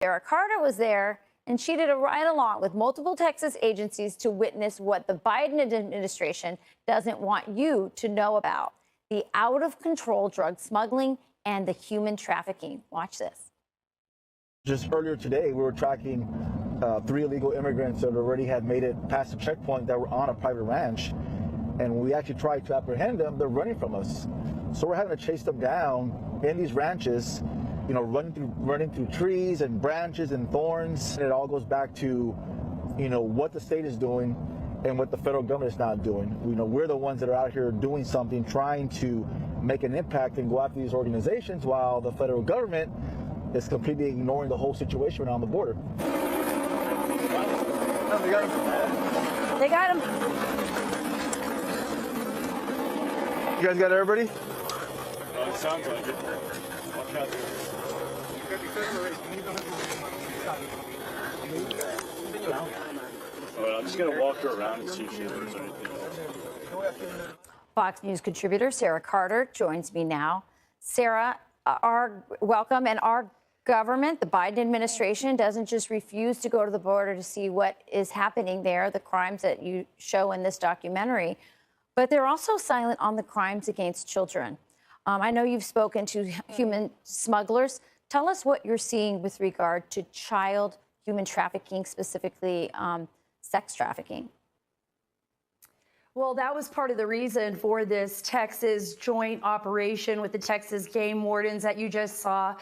Sarah Carter was there, and she did a ride-along with multiple Texas agencies to witness what the Biden administration doesn't want you to know about: the out-of-control drug smuggling and the human trafficking. Watch this. Just earlier today, we were tracking 3 illegal immigrants that already had made it past the checkpoint that were on a private ranch. And when we actually tried to apprehend them, they're running from us. So we're having to chase them down in these ranches, you know, running through trees and branches and thorns. And it all goes back to, you know, what the state is doing and what the federal government is not doing. You know, we're the ones that are out here doing something, trying to make an impact and go after these organizations, while the federal government is completely ignoring the whole situation around the border. They got him. You guys got everybody? It sounds like it. Watch out there. All right, I'm just going to walk her around and see if she learns anything else. Fox News contributor Sarah Carter joins me now. Sarah, welcome. And our government, the Biden administration, doesn't just refuse to go to the border to see what is happening there, the crimes that you show in this documentary, but they're also silent on the crimes against children. I know you've spoken to human smugglers. Tell us what you're seeing with regard to child human trafficking, specifically sex trafficking. Well, that was part of the reason for this Texas joint operation with the Texas game wardens that you just saw,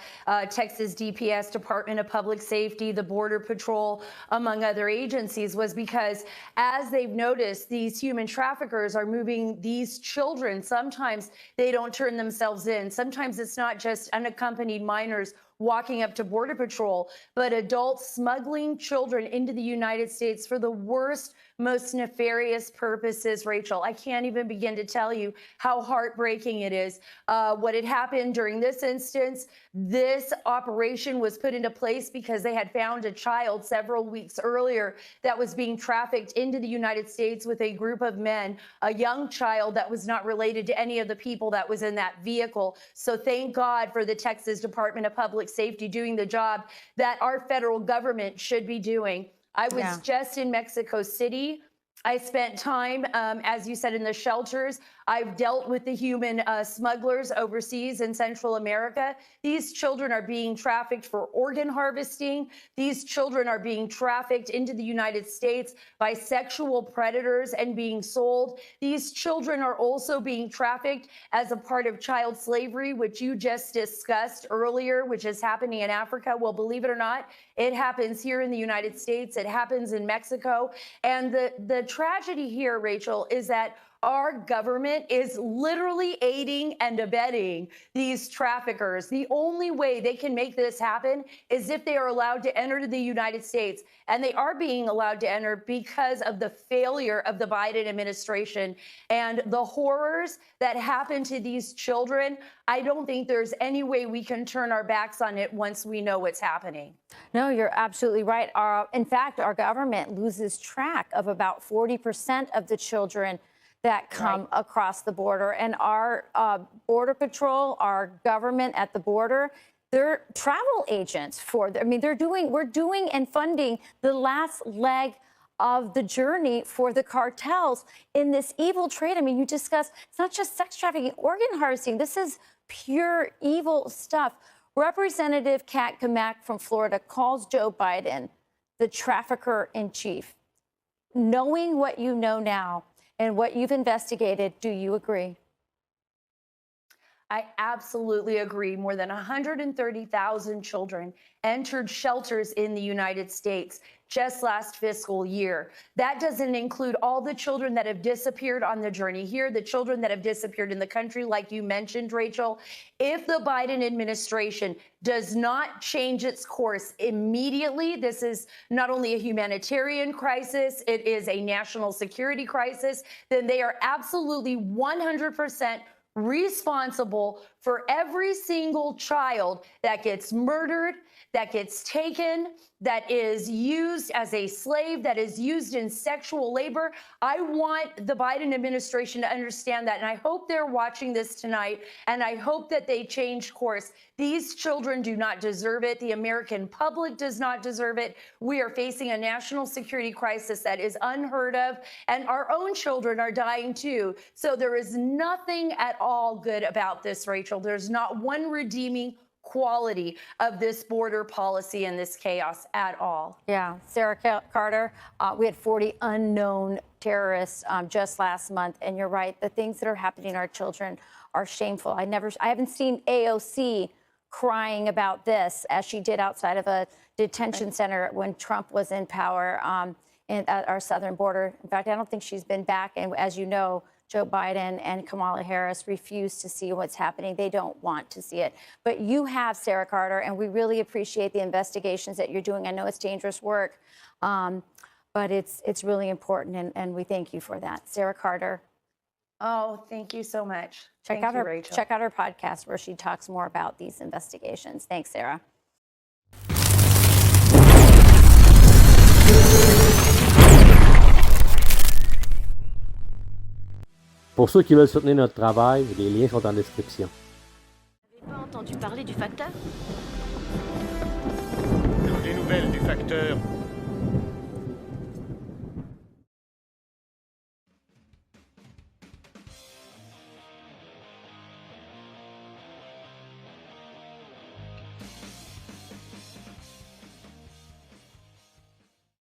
Texas DPS, Department of Public Safety, the Border Patrol, among other agencies, was because as they've noticed, these human traffickers are moving these children. Sometimes they don't turn themselves in. Sometimes it's not just unaccompanied minors walking up to Border Patrol, but adults smuggling children into the United States for the worst, most nefarious purposes, Rachel. I can't even begin to tell you how heartbreaking it is. What had happened during this instance, this operation was put into place because they had found a child several weeks earlier that was being trafficked into the United States with a group of men, a young child that was not related to any of the people that was in that vehicle. So thank God for the Texas Department of Public Safety doing the job that our federal government should be doing. I was just in Mexico City. I spent time, as you said, in the shelters. I've dealt with the human smugglers overseas in Central America. These children are being trafficked for organ harvesting. These children are being trafficked into the United States by sexual predators and being sold. These children are also being trafficked as a part of child slavery, which you just discussed earlier, which is happening in Africa. Well, believe it or not, it happens here in the United States. It happens in Mexico. And the tragedy here, Rachel, is that our government is literally aiding and abetting these traffickers. The only way they can make this happen is if they are allowed to enter the United States. And they are being allowed to enter because of the failure of the Biden administration and the horrors that happen to these children. I don't think there's any way we can turn our backs on it once we know what's happening. No, you're absolutely right. In fact, our government loses track of about 40% of the children that come across the border. And our Border Patrol, our government at the border, they're travel agents for, we're doing and funding the last leg of the journey for the cartels in this evil trade. I mean, you discussed, it's not just sex trafficking, organ harvesting. This is pure evil stuff. Representative Kat Kamak from Florida calls Joe Biden the trafficker in chief. Knowing what you know now and what you've investigated, do you agree? I absolutely agree. More than 130,000 children entered shelters in the United States just last fiscal year. That doesn't include all the children that have disappeared on the journey here, the children that have disappeared in the country, like you mentioned, Rachel. If the Biden administration does not change its course immediately, this is not only a humanitarian crisis, it is a national security crisis, then they are absolutely 100% responsible for every single child that gets murdered, that gets taken, that is used as a slave, that is used in sexual labor. I want the Biden administration to understand that, and I hope they're watching this tonight, and I hope that they change course. These children do not deserve it. The American public does not deserve it. We are facing a national security crisis that is unheard of, and our own children are dying too. So there is nothing at all good about this, Rachel. There's not one redeeming quality of this border policy and this chaos at all. Yeah, Sarah Carter, we had 40 unknown terrorists just last month, and you're right. The things that are happening to our children are shameful. I haven't seen AOC crying about this as she did outside of a detention center when Trump was in power at our southern border. In fact, I don't think she's been back. And as you know, Joe Biden and Kamala Harris refuse to see what's happening. They don't want to see it. But you have, Sarah Carter, and we really appreciate the investigations that you're doing. I know it's dangerous work, but it's really important, and we thank you for that. Sarah Carter. Oh, thank you so much. Check out her podcast where she talks more about these investigations. Thanks, Sarah. Pour ceux qui veulent soutenir notre travail, les liens sont en description. Vous n'avez pas entendu parler du Facteur? Des nouvelles du Facteur.